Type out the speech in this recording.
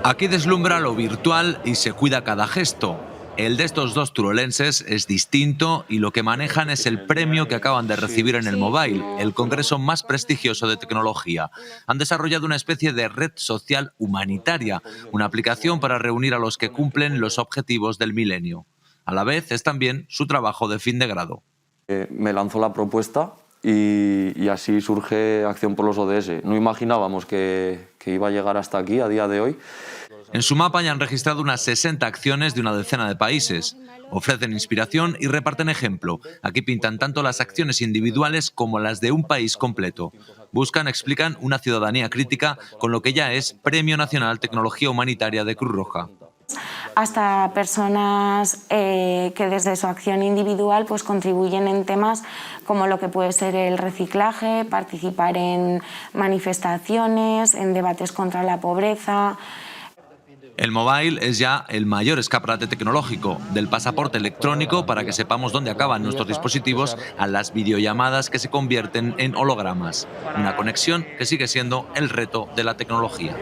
Aquí deslumbra lo virtual y se cuida cada gesto. El de estos dos turolenses es distinto y lo que manejan es el premio que acaban de recibir en el Mobile, el congreso más prestigioso de tecnología. Han desarrollado una especie de red social humanitaria, una aplicación para reunir a los que cumplen los objetivos del milenio. A la vez es también su trabajo de fin de grado. Me lanzó la propuesta y así surge Acción por los ODS. No imaginábamos que iba a llegar hasta aquí a día de hoy. En su mapa ya han registrado unas 60 acciones de una decena de países. Ofrecen inspiración y reparten ejemplo. Aquí pintan tanto las acciones individuales como las de un país completo. Buscan, explican, una ciudadanía crítica con lo que ya es Premio Nacional Tecnología Humanitaria de Cruz Roja. Hasta personas que desde su acción individual pues contribuyen en temas como lo que puede ser el reciclaje, participar en manifestaciones, en debates contra la pobreza. El Mobile es ya el mayor escaparate tecnológico, del pasaporte electrónico para que sepamos dónde acaban nuestros dispositivos a las videollamadas que se convierten en hologramas. Una conexión que sigue siendo el reto de la tecnología.